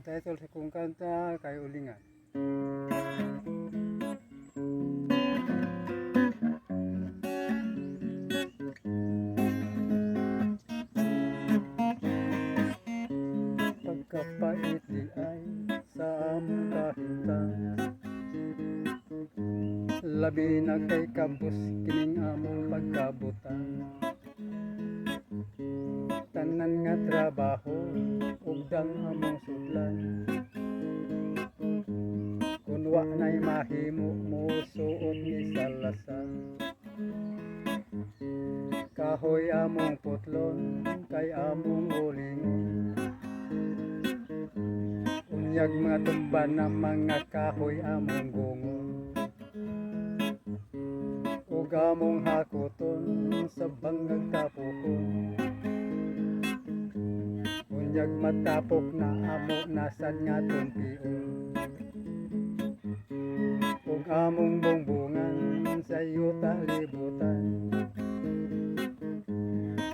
title sa kong kanta kay Ulingan. Pagkapait di ay sa among kahintang, labi na kay kabus kining among pagkabutan. Tanan nga trabaho ug dang among sudlan, kun wa nay mahimo mo suot ni salasan. Kahoy among putlon kay among ulingon, unyag mga tumban na mga kahoy among gungon, ug among hakuton sa bangag tapokon. Unyag matapok na amo nasad nga tumpion, ug among bongbongan sa yuta libutan.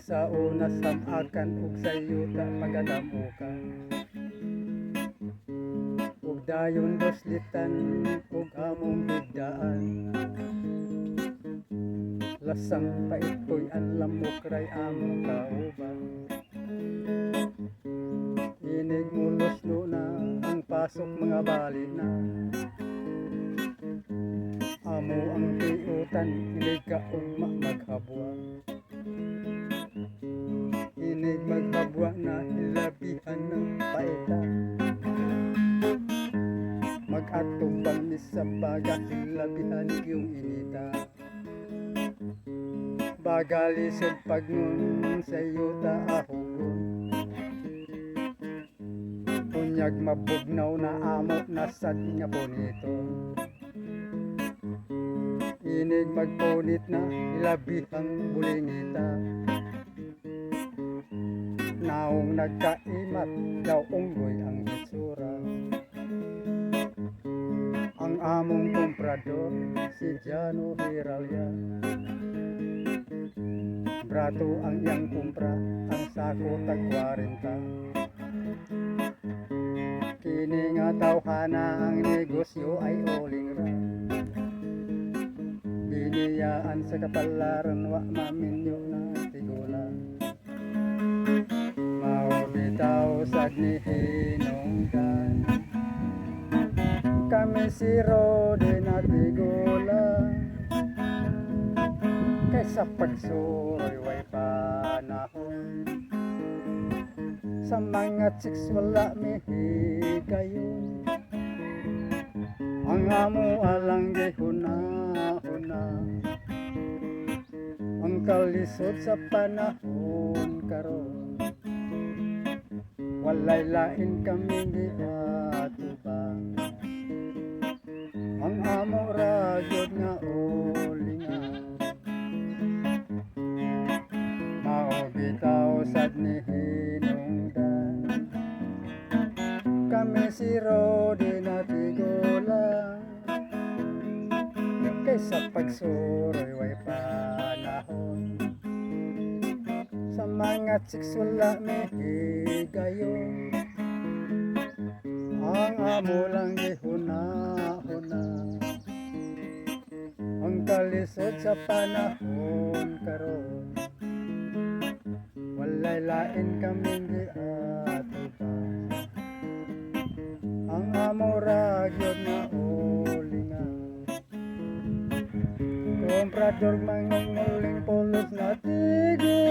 Sa una samakan ug sa yuta pagadamukan, ug dayon doslitan ug among bigdaan. Lasang paitoy ang lamok ray among kauban. Inig mulos no na ang pasok mga bali na, amo ang tiutan inig kaugma maghabwa. Inig maghabwa na ilabihan ng paita, mag-atubang ni sa baga ilabihan yung inita. Bagalisod pagngon sa yuta ahugon, unyag mabugnaw na amo nasad nga bonito. Inig magpunit na ilabihang bulingita, naong nagkaimat daw unggoy ang hitsura. Ang among komprador si Jano Hiralya, brato ang iyang kumpra, ang sako tag 40. Kini nga tawhana ang negosyo ay uling ra, biniyaan sa kapalaran wa maminyo na tigula. Mao bitaw sad ni hinungdan, kami si Rode na tigula. Kaysa pagsuroy way panahon, sa mga chicks wala mihigayon. Ang amo alang gihuna-huna, ang kalisod sa panahon karon. Walay lain kaming giatubang, ang amo ra gyud nga ulingan. Mao bitaw sad ni hinungdan, kami si Rode na tigula. Kaysa pagsuroy way panahon, sa mga chicks wala mihigayon. Ang amo lang gihuna-huna, ang kalisod sa panahon karon. Walay lain kaming giatubang, ang amo ra gyud nga ulingan. Komprador mangunguling pulos na tigula.